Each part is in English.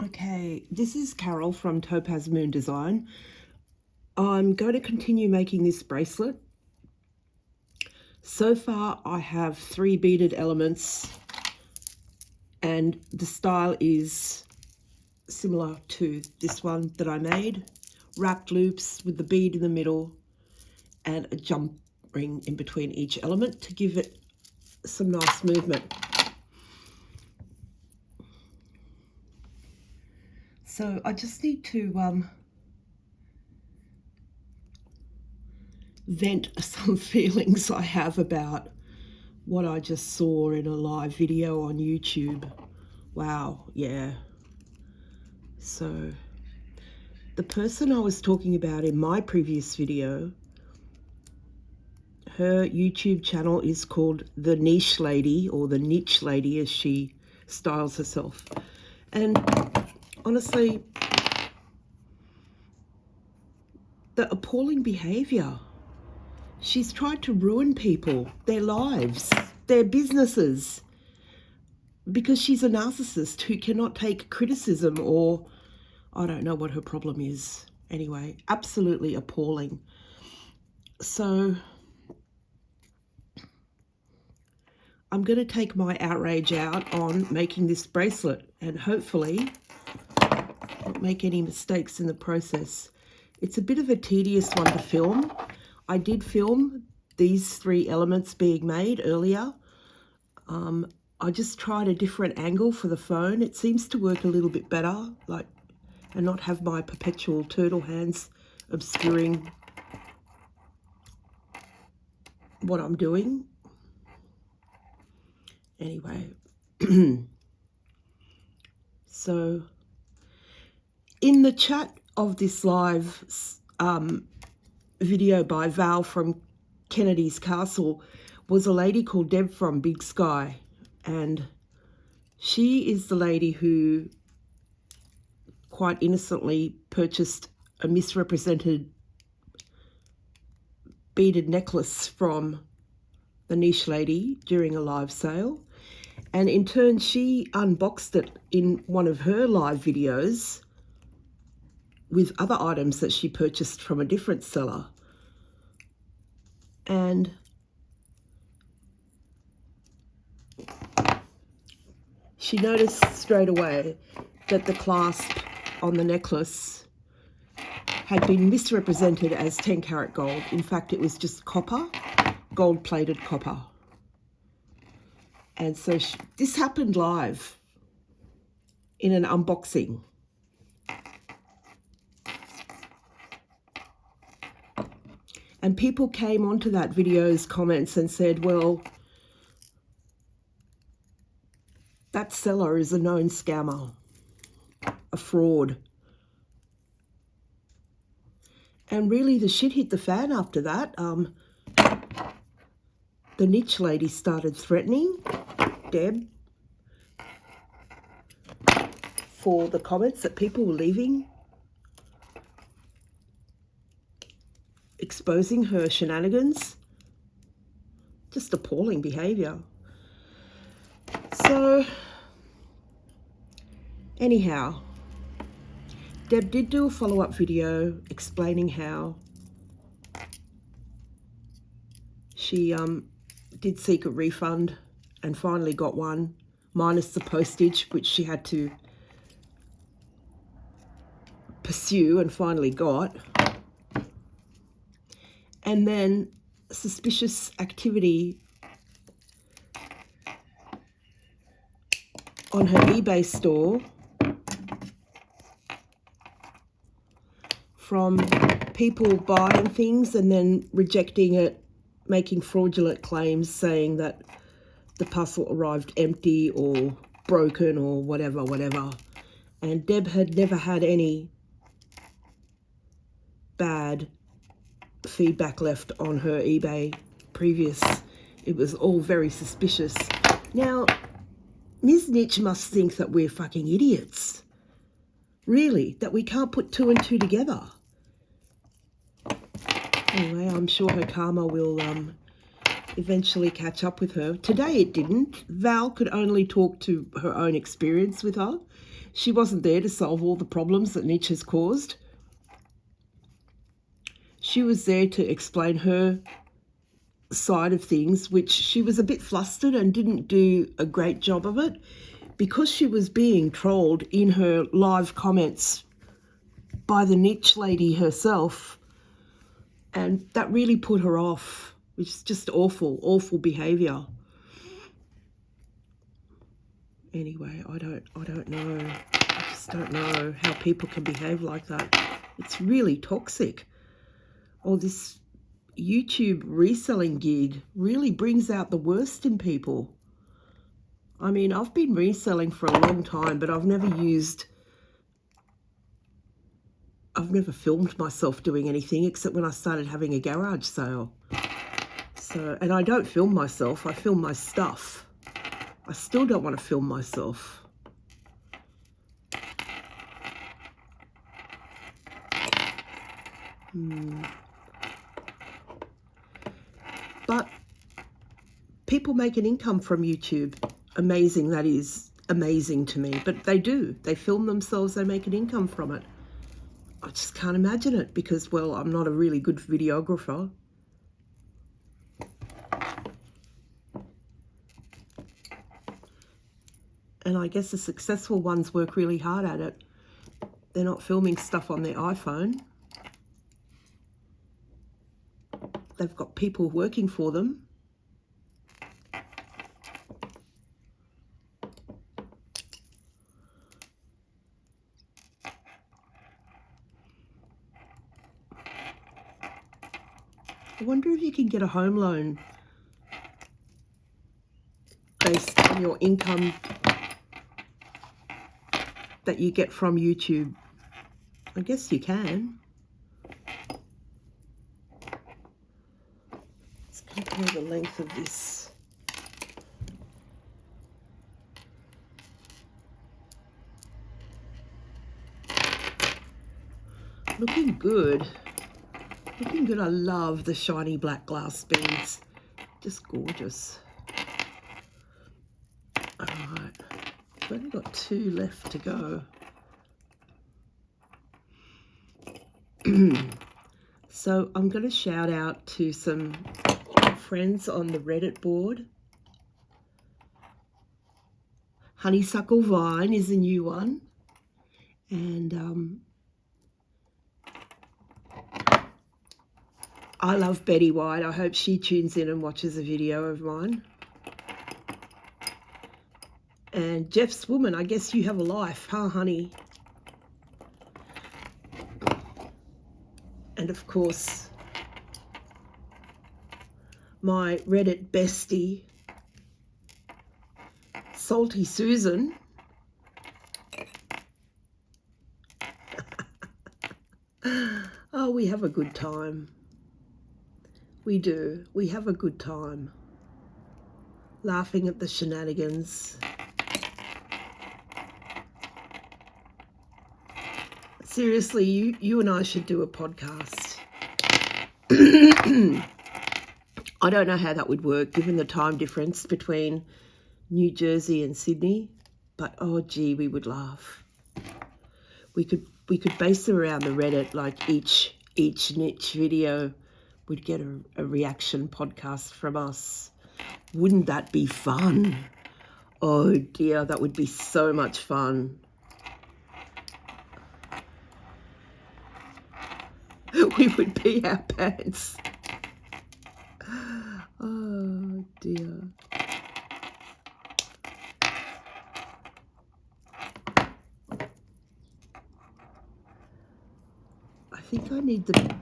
Okay, this is Carol from TopazMoon Design. I'm going to continue making this bracelet. So far I have 3 beaded elements and the style is similar to this one that I made. Wrapped loops with the bead in the middle and a jump ring in between each element to give it some nice movement. So I just need to vent some feelings I have about what I just saw in a live video on YouTube. Wow, yeah. So the person I was talking about in my previous video, her YouTube channel is called The Niche Lady, or The Niche Lady as she styles herself. And honestly, the appalling behavior. She's tried to ruin people, their lives, their businesses, because she's a narcissist who cannot take criticism, or I don't know what her problem is. Anyway, absolutely appalling. So I'm going to take my outrage out on making this bracelet and hopefully not make any mistakes in the process. It's a bit of a tedious one to film. I did film these 3 elements being made earlier. I just tried a different angle for the phone. It seems to work a little bit better, and not have my perpetual turtle hands obscuring what I'm doing. Anyway, so in the chat of this live video by Val from Kennedy's Castle was a lady called Deb from Big Sky, and she is the lady who quite innocently purchased a misrepresented beaded necklace from the Niche Lady during a live sale, and in turn she unboxed it in one of her live videos with other items that she purchased from a different seller. And she noticed straight away that the clasp on the necklace had been misrepresented as 10 karat gold. In fact, it was just copper, gold-plated copper. And so this happened live in an unboxing. And people came onto that video's comments and said, well, that seller is a known scammer, a fraud. And really the shit hit the fan after that. The Niche Lady started threatening Deb for the comments that people were leaving, exposing her shenanigans. Just appalling behavior. So anyhow, Deb did do a follow-up video explaining how she did seek a refund and finally got one, minus the postage, which she had to pursue and finally got. And then suspicious activity on her eBay store from people buying things and then rejecting it, making fraudulent claims saying that the parcel arrived empty or broken or whatever. And Deb had never had any bad feedback left on her eBay previous. It was all very suspicious. Now, Ms. Niche must think that we're fucking idiots. Really, that we can't put 2 and 2 together. Anyway, I'm sure her karma will eventually catch up with her. Today it didn't. Val could only talk to her own experience with her. She wasn't there to solve all the problems that Nietzsche has caused. She was there to explain her side of things, which she was a bit flustered and didn't do a great job of it because she was being trolled in her live comments by the niche lady herself, and that really put her off, which is just awful behaviour. Anyway, I don't know. I just don't know how people can behave like that. It's really toxic. Oh, this YouTube reselling gig really brings out the worst in people. I mean, I've been reselling for a long time, but I've never filmed myself doing anything except when I started having a garage sale. So, and I don't film myself, I film my stuff. I still don't want to film myself. But people make an income from YouTube. Amazing, that is amazing to me. But they do. They film themselves, they make an income from it. I just can't imagine it because, well, I'm not a really good videographer. And I guess the successful ones work really hard at it. They're not filming stuff on their iPhone. They've got people working for them. I wonder if you can get a home loan based on your income that you get from YouTube. I guess you can. Let's compare the length of this. Looking good. Looking good. I love the shiny black glass beads. Just gorgeous. All right. I've only got 2 left to go. So I'm going to shout out to some friends on the Reddit board. Honeysuckle Vine is a new one. And I love Betty White. I hope she tunes in and watches a video of mine. And Jeff's Woman, I guess you have a life, huh, honey? And of course, my Reddit bestie, Salty Susan. Oh, we have a good time. We do. We have a good time. Laughing at the shenanigans. Seriously, you and I should do a podcast. I don't know how that would work given the time difference between New Jersey and Sydney, but oh gee, we would laugh. We could base them around the Reddit, like each niche video would get a reaction podcast from us. Wouldn't that be fun? Oh dear, that would be so much fun. We would pee our pants. Oh dear. I think I need the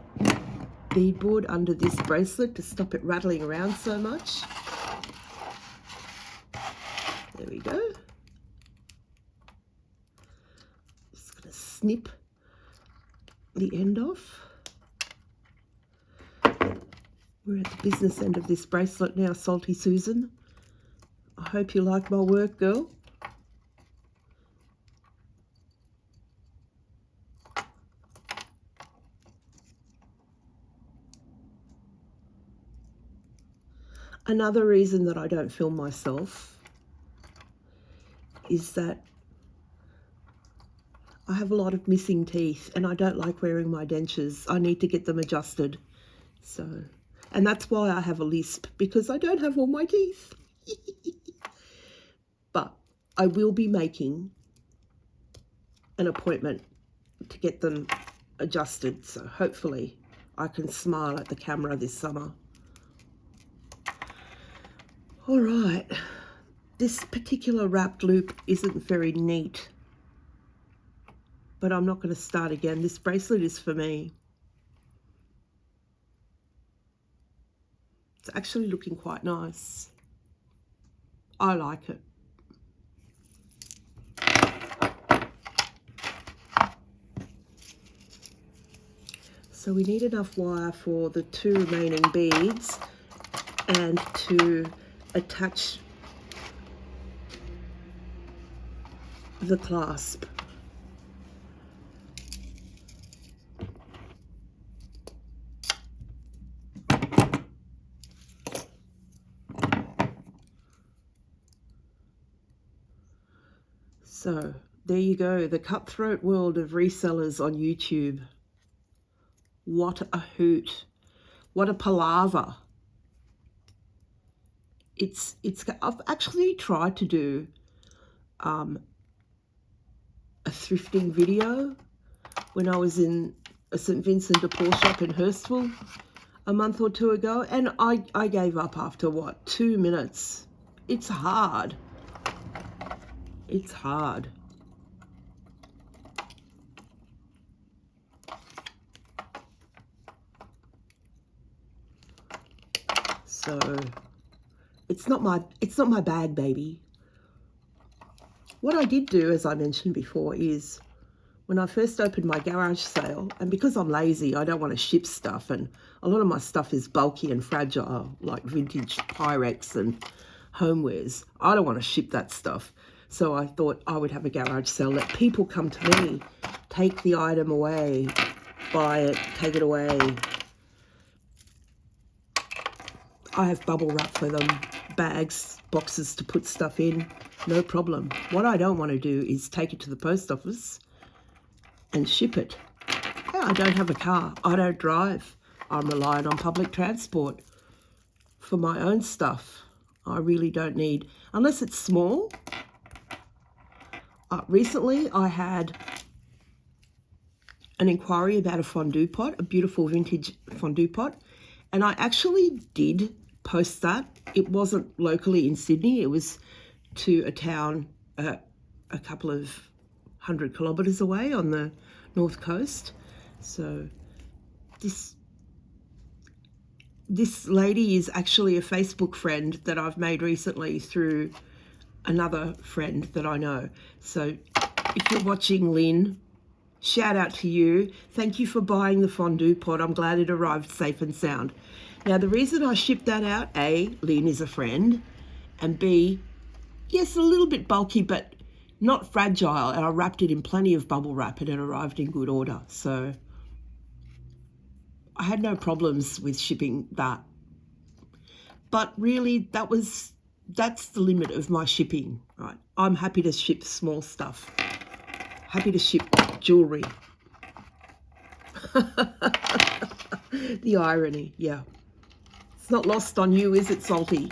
beadboard under this bracelet to stop it rattling around so much. There we go. Just going to snip the end off. We're at the business end of this bracelet now, Salty Susan. I hope you like my work, girl. Another reason that I don't film myself is that I have a lot of missing teeth and I don't like wearing my dentures. I need to get them adjusted. So, and that's why I have a lisp, because I don't have all my teeth. But I will be making an appointment to get them adjusted. So hopefully I can smile at the camera this summer. All right. This particular wrapped loop isn't very neat, but I'm not going to start again. This bracelet is for me. It's actually looking quite nice. I like it. So we need enough wire for the 2 remaining beads and to attach the clasp. So there you go, the cutthroat world of resellers on YouTube. What a hoot. What a palaver. I've actually tried to do a thrifting video when I was in a St. Vincent de Paul shop in Hurstville a month or 2 ago, and I gave up after, what, 2 minutes. It's hard. It's hard. So it's not my bag, baby. What I did do, as I mentioned before, is when I first opened my garage sale, and because I'm lazy, I don't want to ship stuff, and a lot of my stuff is bulky and fragile, like vintage Pyrex and homewares. I don't want to ship that stuff. So I thought I would have a garage sale, let people come to me, take the item away, buy it, take it away. I have bubble wrap for them, bags, boxes to put stuff in, no problem. What I don't want to do is take it to the post office and ship it. Yeah, I don't have a car. I don't drive. I'm reliant on public transport for my own stuff. I really don't need, unless it's small. Recently, I had an inquiry about a fondue pot, a beautiful vintage fondue pot, and I actually did post that. It wasn't locally in Sydney. It was to a town a couple of 100 kilometres away on the north coast. So this lady is actually a Facebook friend that I've made recently through another friend that I know. So if you're watching, Lynn, shout out to you. Thank you for buying the fondue pot. I'm glad it arrived safe and sound. Now, the reason I shipped that out, A, Lynn is a friend, and B, yes, a little bit bulky, but not fragile. And I wrapped it in plenty of bubble wrap and it arrived in good order. So I had no problems with shipping that. But really, that's the limit of my shipping, right? I'm happy to ship small stuff. Happy to ship jewelry. The irony, yeah. It's not lost on you, is it, Salty?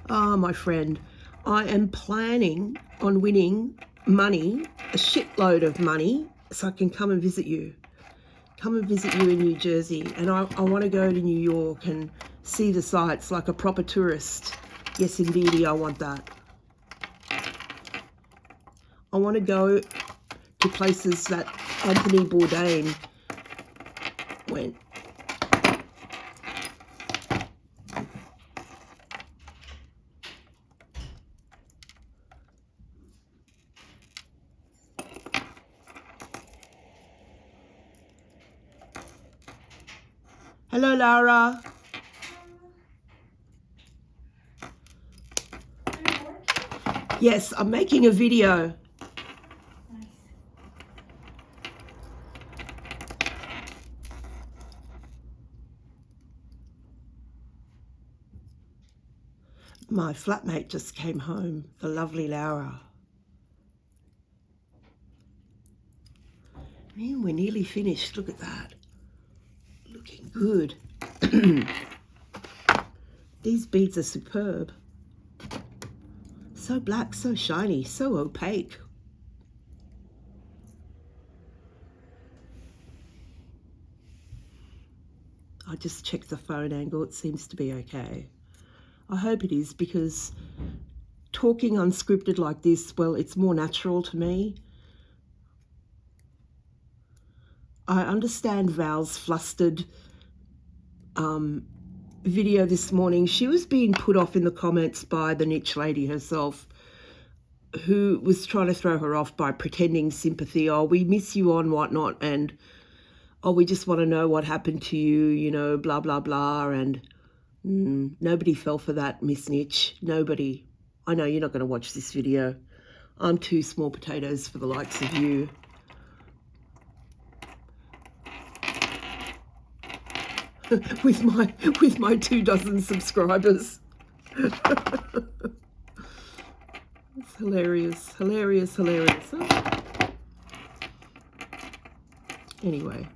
Ah, my friend, I am planning on winning money, a shitload of money, so I can come and visit you. Come and visit you in New Jersey. And I want to go to New York and see the sights like a proper tourist. Yes, indeedy, I want that. I want to go to places that Anthony Bourdain went. Hello, Lara. Yes, I'm making a video. Nice. My flatmate just came home, the lovely Laura. Man, we're nearly finished. Look at that. Looking good. These beads are superb. So black, so shiny, so opaque. I just checked the phone angle. It seems to be okay. I hope it is, because talking unscripted like this, well, it's more natural to me. I understand Val's flustered video this morning. She was being put off in the comments by the niche lady herself, who was trying to throw her off by pretending sympathy. Oh, we miss you on whatnot, and oh, we just want to know what happened to you, you know, blah, blah, blah. And nobody fell for that, Miss Niche. Nobody. I know you're not going to watch this video. I'm too small potatoes for the likes of you. with my 24 subscribers. It's hilarious, hilarious, hilarious. Oh. Anyway,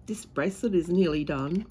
this bracelet is nearly done.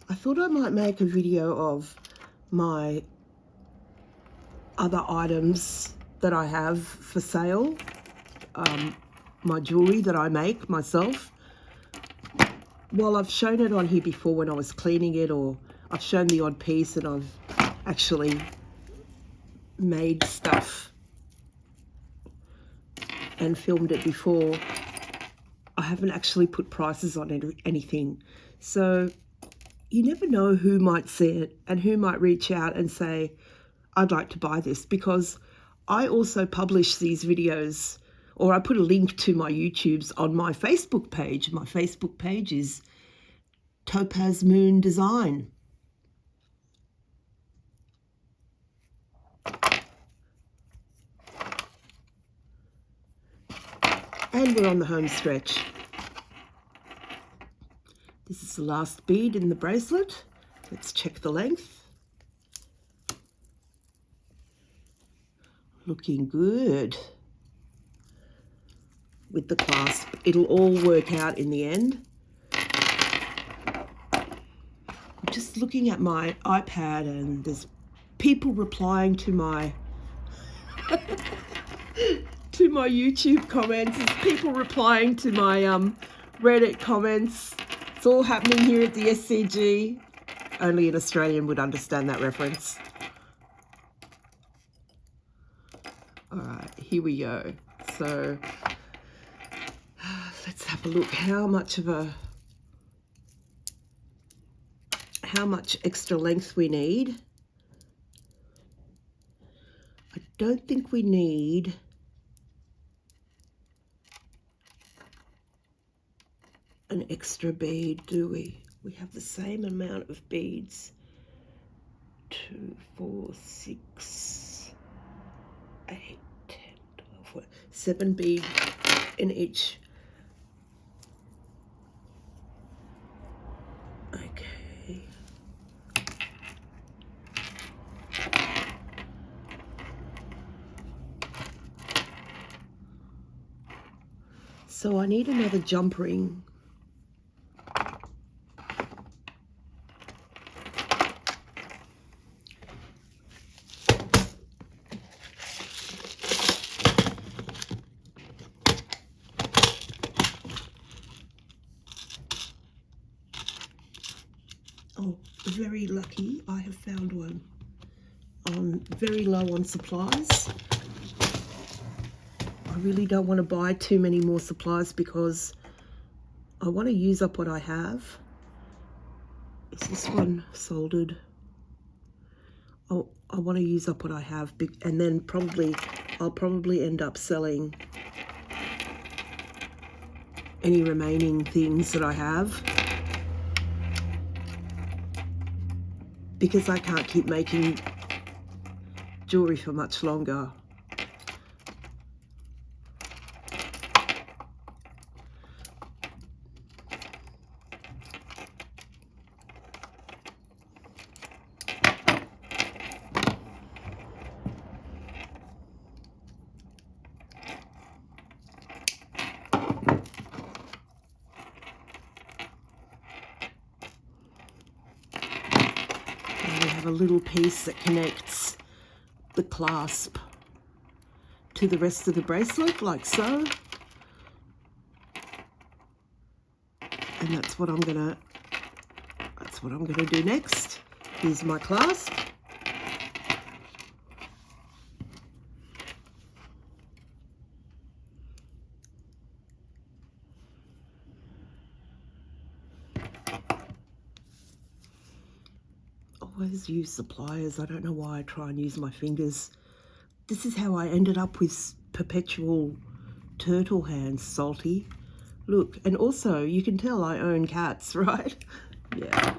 I thought I might make a video of my other items that I have for sale, my jewelry that I make myself. Well, I've shown it on here before when I was cleaning it, or I've shown the odd piece, and I've actually made stuff and filmed it before. I haven't actually put prices on anything. So you never know who might see it and who might reach out and say, I'd like to buy this, because I also publish these videos, or I put a link to my YouTubes on my Facebook page. My Facebook page is TopazMoon Design. And we're on the home stretch. This is the last bead in the bracelet. Let's check the length. Looking good. With the clasp, it'll all work out in the end. I'm just looking at my iPad, and there's people replying to my to my YouTube comments. There's people replying to my Reddit comments. It's all happening here at the SCG. Only an Australian would understand that reference. All right, here we go. So let's have a look. How much extra length we need. I don't think we need an extra bead, do we? We have the same amount of beads. 2, 4, 6, 8, 10, 12, 7 beads in each. Okay. So I need another jump ring. Oh, very lucky, I have found one. I'm very low on supplies. I really don't want to buy too many more supplies because I want to use up what I have. Is this one soldered? Oh, I want to use up what I have, and then I'll probably end up selling any remaining things that I have, because I can't keep making jewelry for much longer. And we have a little piece that connects the clasp to the rest of the bracelet, like so. And that's what I'm gonna do next. Here's my clasp. Always use the pliers. I don't know why I try and use my fingers. This is how I ended up with perpetual turtle hands, Salty. Look, and also you can tell I own cats, right? Yeah.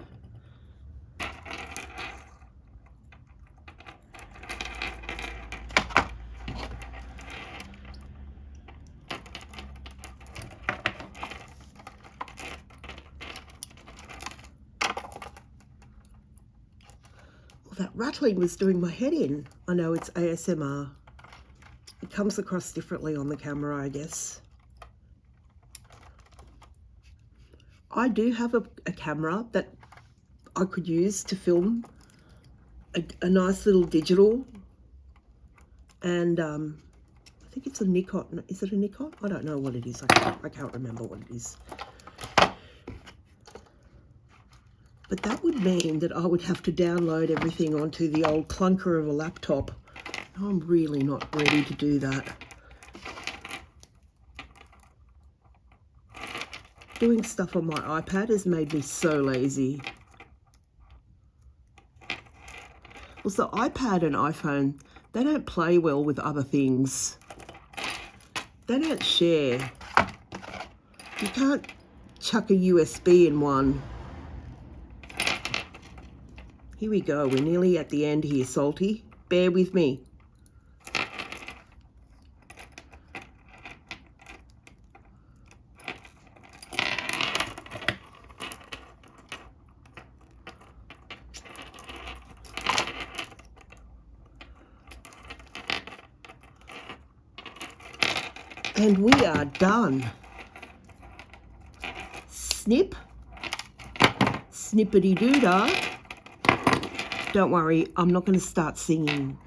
Well, that rattling was doing my head in. I know it's ASMR. It comes across differently on the camera, I guess. I do have a camera that I could use to film a nice little digital, and I think it's a Nikon. Is it a Nikon? I don't know what it is. I can't remember what it is. But that would mean that I would have to download everything onto the old clunker of a laptop. I'm really not ready to do that. Doing stuff on my iPad has made me so lazy. Also, iPad and iPhone, they don't play well with other things. They don't share. You can't chuck a USB in one. Here we go. We're nearly at the end here, Salty. Bear with me. And we are done. Snip. Snippity-doo-dah. Don't worry, I'm not going to start singing.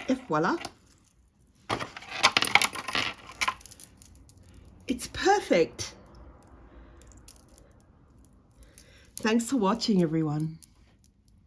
Et voila. It's perfect. Thanks for watching, everyone.